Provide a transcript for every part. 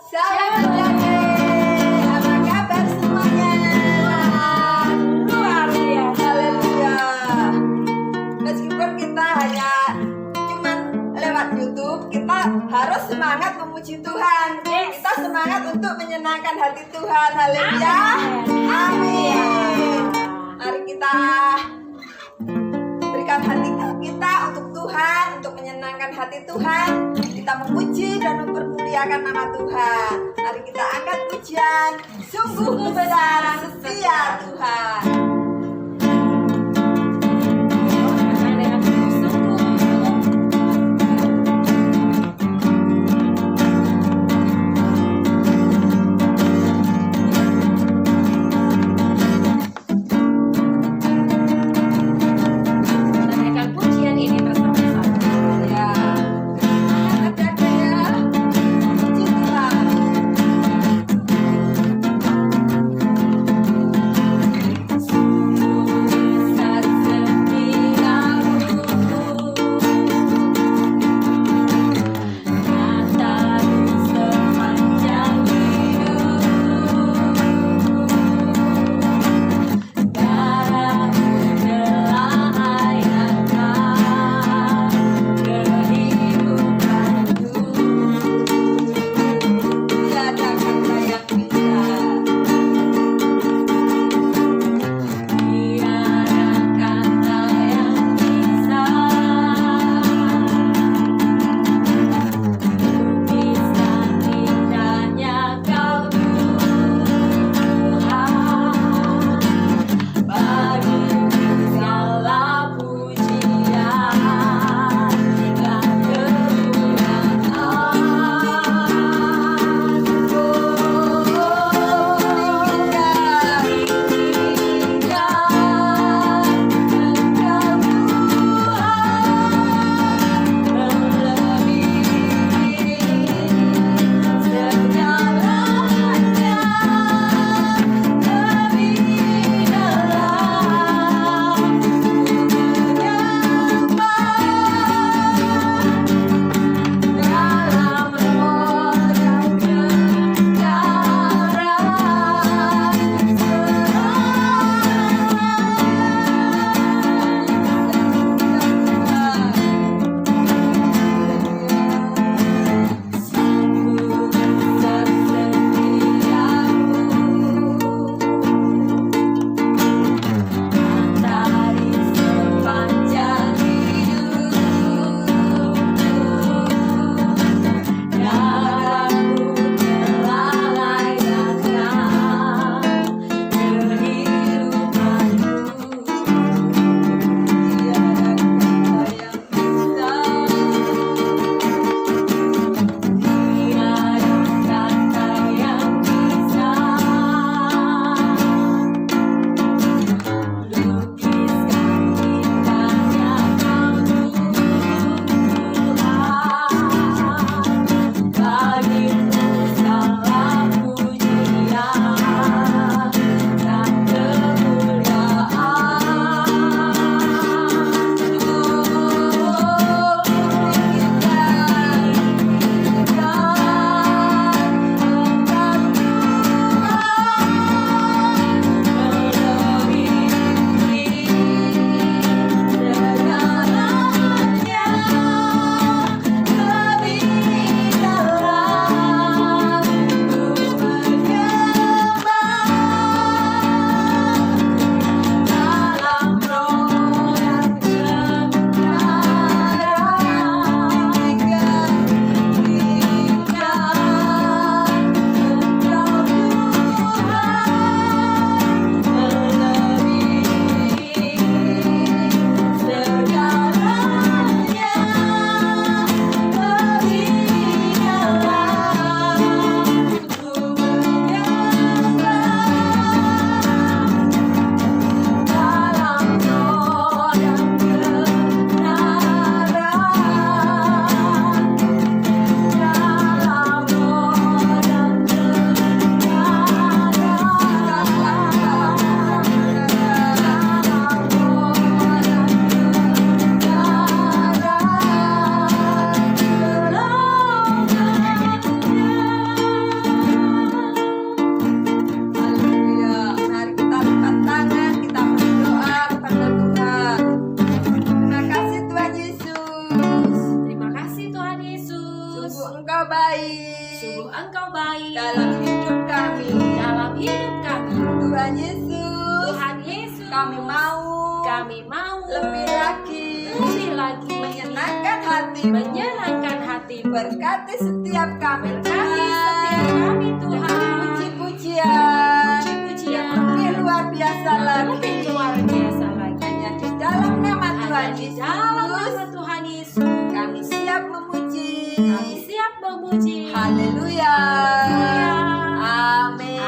Selamat pagi. Apa kabar semuanya? Luar biasa. Haleluya. Meskipun kita hanya cuman lewat YouTube, kita harus semangat memuji Tuhan. Kita semangat untuk menyenangkan hati Tuhan. Haleluya. Amin. Mari kita berikan hati kita untuk Tuhan, untuk menyenangkan hati Tuhan. Kita memuji dan mempermuliakan nama Tuhan. Mari kita angkat pujian. Sungguh besar setia Tuhan. Ya. Angkat dada ya. Puji Tuhan. Sungguh Engkau baik sungguh Engkau baik dalam hidup kami. dalam hidup kami. Tuhan Yesus, Tuhan Yesus, kami mau lebih lagi menyenangkan hati, berkati setiap kami, berkati setiap kami Tuhan. puji-pujian Puji-pujian lebih luar biasa lebih lagi, luar biasa lagi. hanya di dalam nama Tuhan Hanya di dalam Yesus nama Tuhan Yesus kami siap memuji. kami siap memuji. Haleluya. Haleluya. Amin.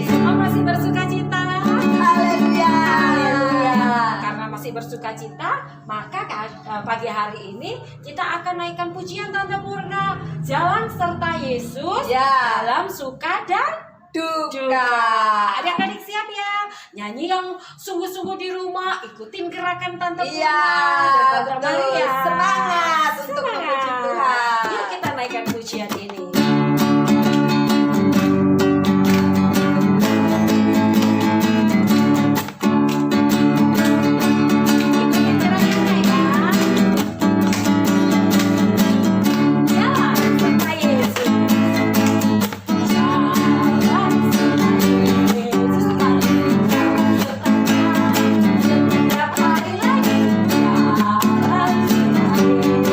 Semua masih bersuka cita. Haleluya. Karena masih bersuka cita, maka pagi hari ini kita akan naikkan pujian Tante Purna, jalan serta Yesus Ya. dalam suka dan Duka. duka. Adik-adik siap ya? Nyanyi yang sungguh-sungguh di rumah, ikutin gerakan Tante Purna Iya, dan Tante betul. Maria. Semangat untuk memuji Tuhan. Yuk kita naikkan pujian ini. Ikutin gerakannya ya. Jalan serta Yesus. Jalan serta Yesus. Setiap hari lagi. Jalan serta Yesus.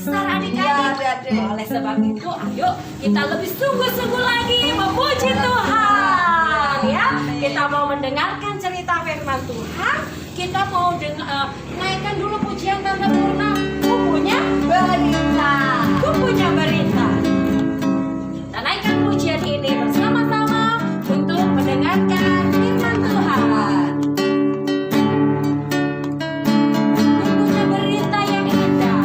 besar Iya, adik-adik. Adik-adik. Oleh sebab itu, ayo kita lebih sungguh-sungguh lagi memuji Tuhan, ya. Kita mau mendengarkan cerita firman Tuhan. Kita mau naikkan dulu pujian Tante Purna. Kupunya berita. Kupunya berita. Kita naikkan pujian ini bersama-sama untuk mendengarkan firman Tuhan. Kupunya berita yang indah.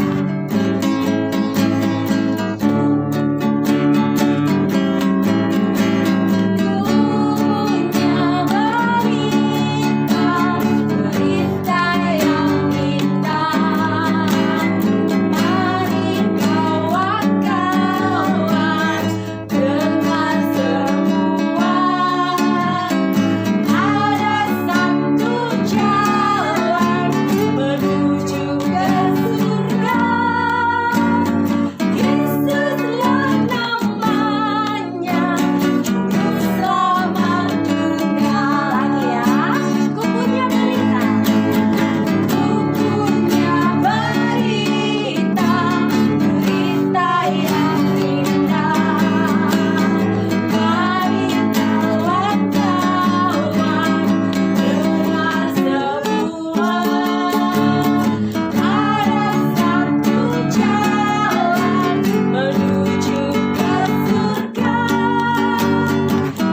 Berita yang indah, mari kawan-kawan dengar semua. Ada satu jalan menuju ke surga. Yesuslah namanya, juru selamat dunia. Lagi ya, kupunya berita. Kupunya berita, berita yang indah. Mari kawan-kawan dengar semua. Ada satu jalan menuju ke surga.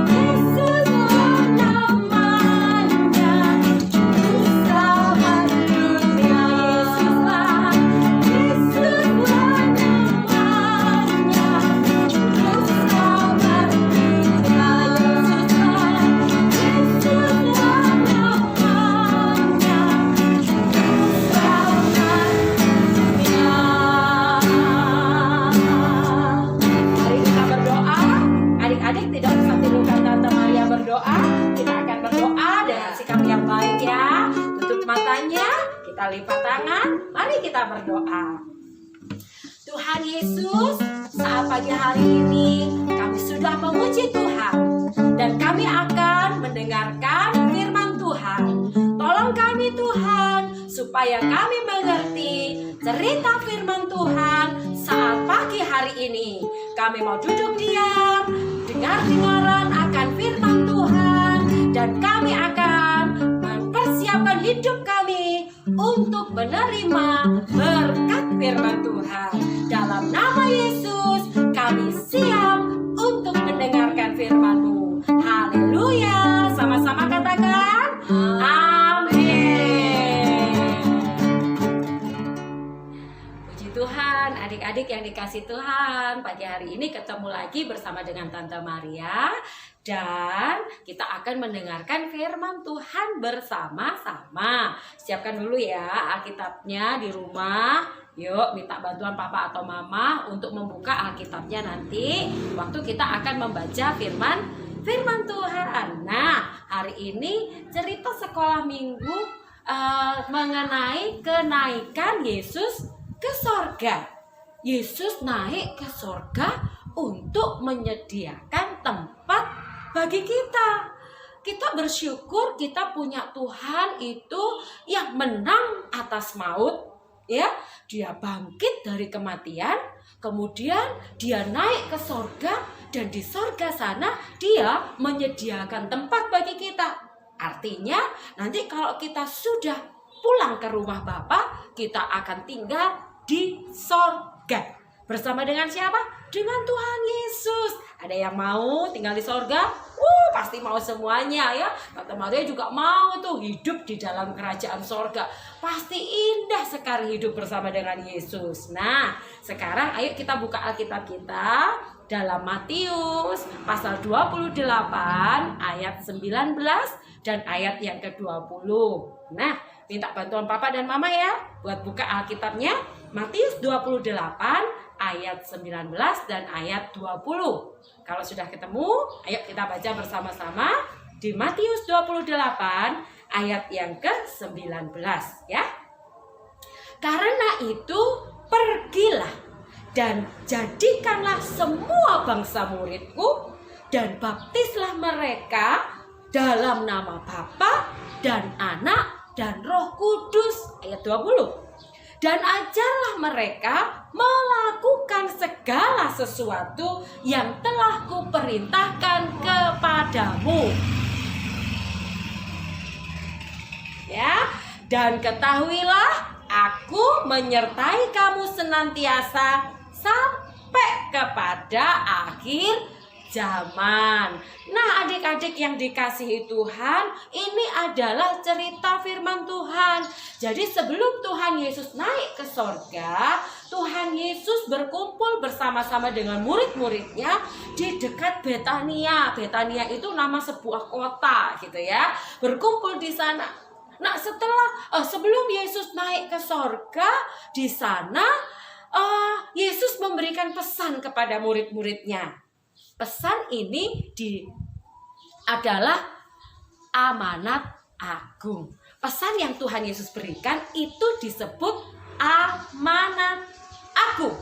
Yesuslah namanya, juru selamat dunia. Yesuslah namanya, juru selamat dunia. Yesuslah namanya, juru selamat dunia. Mari kita berdoa. Adik-adik tidak usah tirukan Tante Maria berdoa. Kita akan berdoa dengan sikap yang baik ya. Tutup matanya, kita lipat tangan. Mari kita berdoa. Tuhan Yesus, saat pagi hari ini kami sudah memuji Tuhan dan kami akan mendengarkan firman Tuhan. Tolong kami Tuhan supaya kami mengerti cerita firman Tuhan saat pagi hari ini. Kami mau duduk diam, dengar-dengaran akan firman Tuhan, dan kami akan mempersiapkan hidup kami untuk menerima berkat firman Tuhan. Dalam nama Yesus, kami siap untuk mendengarkan firman-Mu. Haleluya. Sama-sama katakan, amin. Puji Tuhan, adik-adik yang dikasih Tuhan. Pagi hari ini ketemu lagi bersama dengan Tante Maria. Dan kita akan mendengarkan firman Tuhan bersama-sama. Siapkan dulu ya Alkitabnya di rumah. Yuk minta bantuan papa atau mama untuk membuka Alkitabnya nanti waktu kita akan membaca firman Tuhan. Nah, hari ini cerita sekolah minggu mengenai kenaikan Yesus ke sorga. Yesus naik ke sorga untuk menyediakan tempat bagi kita. Kita bersyukur kita punya Tuhan itu yang menang atas maut. Ya, dia bangkit dari kematian, kemudian dia naik ke sorga, dan di sorga sana dia menyediakan tempat bagi kita. Artinya nanti kalau kita sudah pulang ke rumah Bapa, kita akan tinggal di sorga. Bersama dengan siapa? Dengan Tuhan Yesus. Ada yang mau tinggal di sorga? Pasti mau semuanya ya. Tante Maria juga mau tuh hidup di dalam kerajaan sorga. Pasti indah sekali hidup bersama dengan Yesus. Nah, sekarang ayo kita buka Alkitab kita dalam Matius pasal 28 ayat 19 dan ayat yang ke-20. Nah, minta bantuan papa dan mama ya buat buka Alkitabnya. Matius 28 ayat 19 dan ayat 20. Kalau sudah ketemu, ayo kita baca bersama-sama di Matius 28 ayat yang ke-19 ya. Karena itu pergilah dan jadikanlah semua bangsa muridku dan baptislah mereka dalam nama Bapa dan Anak dan Roh Kudus. Ayat 20. dan ajarlah mereka melakukan segala sesuatu yang telah kuperintahkan kepadamu. Ya, dan ketahuilah aku menyertai kamu senantiasa sampai kepada akhir zaman. Nah, adik-adik yang dikasihi Tuhan, ini adalah cerita firman Tuhan. Jadi sebelum Tuhan Yesus naik ke sorga, Tuhan Yesus berkumpul bersama-sama dengan murid-muridnya di dekat Betania. Betania itu nama sebuah kota gitu ya. Berkumpul di sana. Nah, sebelum Yesus naik ke sorga, di sana Yesus memberikan pesan kepada murid-muridnya. Pesan ini adalah amanat agung. Pesan yang Tuhan Yesus berikan itu disebut amanat agung.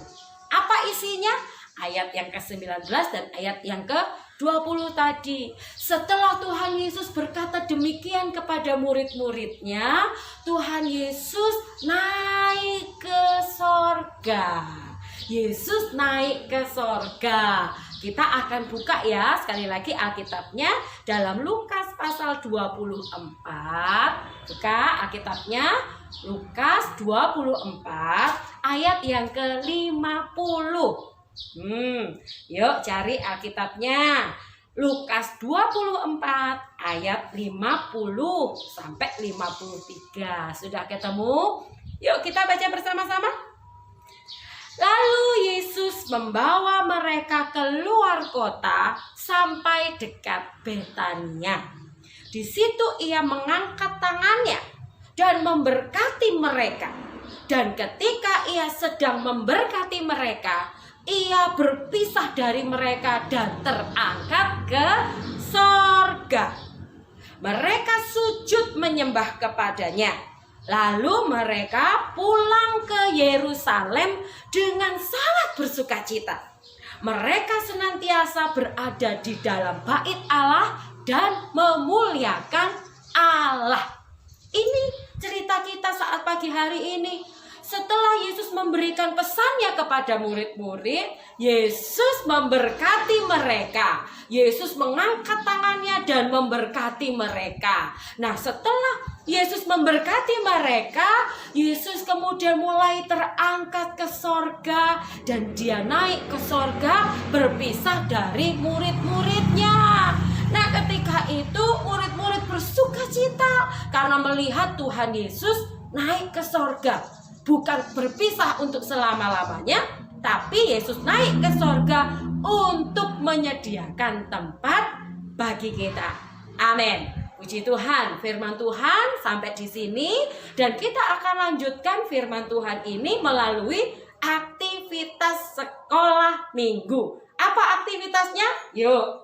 Apa isinya? Ayat yang ke-19 dan ayat yang ke-20 tadi. Setelah Tuhan Yesus berkata demikian kepada murid-muridnya, Tuhan Yesus naik ke sorga. Yesus naik ke sorga. Kita akan buka ya sekali lagi Alkitabnya dalam Lukas pasal 24. Buka Alkitabnya Lukas 24 ayat yang ke-50. Yuk cari Alkitabnya. Lukas 24 ayat 50 sampai 53. Sudah ketemu? Yuk kita baca bersama-sama. Lalu Yesus membawa mereka keluar kota sampai dekat Betania. Di situ ia mengangkat tangannya dan memberkati mereka. Dan ketika ia sedang memberkati mereka, ia berpisah dari mereka dan terangkat ke sorga. Mereka sujud menyembah kepadanya. Lalu mereka pulang ke Yerusalem dengan sangat bersukacita. Mereka senantiasa berada di dalam bait Allah dan memuliakan Allah. Ini cerita kita saat pagi hari ini. Setelah Yesus memberikan pesannya kepada murid-murid, Yesus memberkati mereka. Yesus mengangkat tangannya dan memberkati mereka. Nah, setelah Yesus memberkati mereka, Yesus kemudian mulai terangkat ke sorga. Dan dia naik ke sorga berpisah dari murid-muridnya. Nah, ketika itu murid-murid bersukacita karena melihat Tuhan Yesus naik ke sorga. Bukan berpisah untuk selama-lamanya, tapi Yesus naik ke sorga untuk menyediakan tempat bagi kita. Amin. Puji Tuhan, firman Tuhan sampai di sini. Dan kita akan lanjutkan firman Tuhan ini melalui aktivitas sekolah minggu. Apa aktivitasnya? Yuk.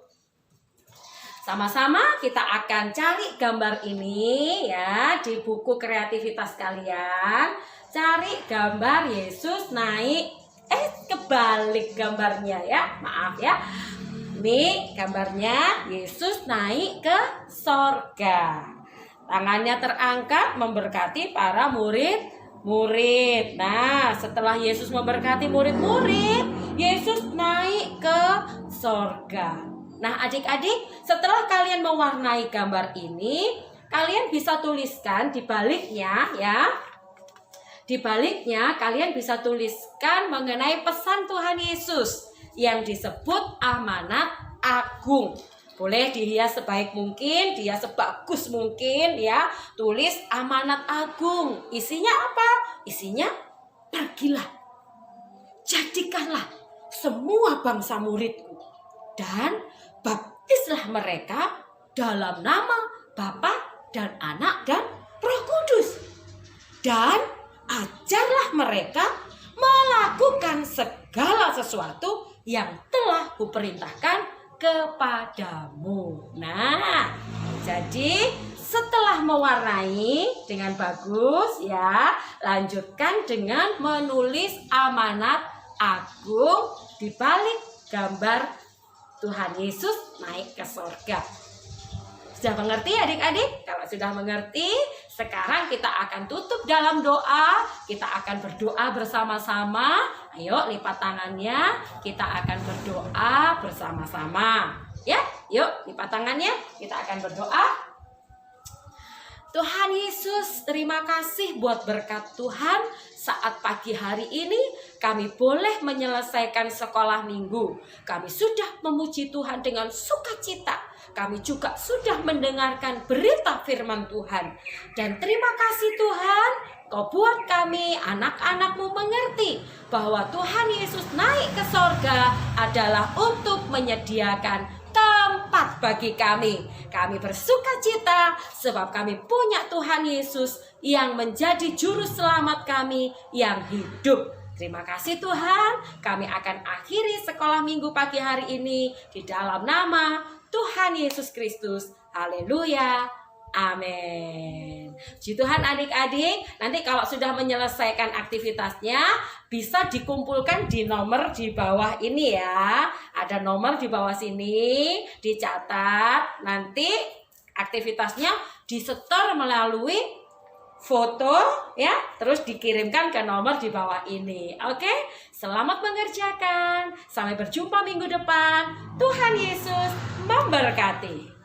Sama-sama kita akan cari gambar ini ya di buku kreativitas kalian. Cari gambar Yesus naik, kebalik gambarnya ya, maaf ya. Ini gambarnya Yesus naik ke sorga. Tangannya terangkat memberkati para murid-murid. Nah, setelah Yesus memberkati murid-murid, Yesus naik ke sorga. Nah, adik-adik, setelah kalian mewarnai gambar ini, kalian bisa tuliskan di baliknya ya. Di baliknya kalian bisa tuliskan mengenai pesan Tuhan Yesus yang disebut amanat agung. Boleh dihias sebaik mungkin, dihias sebagus mungkin ya. Tulis amanat agung. Isinya apa? Isinya pergilah, jadikanlah semua bangsa muridku dan baptislah mereka dalam nama Bapa dan Anak dan Roh Kudus. Dan ajarlah mereka melakukan segala sesuatu yang telah kuperintahkan kepadamu. Nah, jadi setelah mewarnai dengan bagus ya, lanjutkan dengan menulis amanat agung di balik gambar Tuhan Yesus naik ke sorga. Sudah mengerti adik-adik? Kalau sudah mengerti, sekarang kita akan tutup dalam doa. Kita akan berdoa bersama-sama. Ayo lipat tangannya, kita akan berdoa bersama-sama. Ya, yuk lipat tangannya, kita akan berdoa. Tuhan Yesus, terima kasih buat berkat Tuhan. Saat pagi hari ini kami boleh menyelesaikan sekolah minggu. Kami sudah memuji Tuhan dengan sukacita. Kami juga sudah mendengarkan berita firman Tuhan. Dan terima kasih Tuhan, Kau buat kami anak-anak-Mu mengerti bahwa Tuhan Yesus naik ke sorga adalah untuk menyediakan tempat bagi kami. Kami bersuka cita sebab kami punya Tuhan Yesus yang menjadi juru selamat kami yang hidup. Terima kasih Tuhan, kami akan akhiri sekolah minggu pagi hari ini di dalam nama Tuhan Yesus Kristus. Haleluya. Amin. Puji Tuhan adik-adik, nanti kalau sudah menyelesaikan aktivitasnya bisa dikumpulkan di nomor di bawah ini ya. Ada nomor di bawah sini, dicatat. Nanti aktivitasnya disetor melalui foto ya, terus dikirimkan ke nomor di bawah ini. Oke, selamat mengerjakan. Sampai berjumpa minggu depan. Tuhan Yesus memberkati.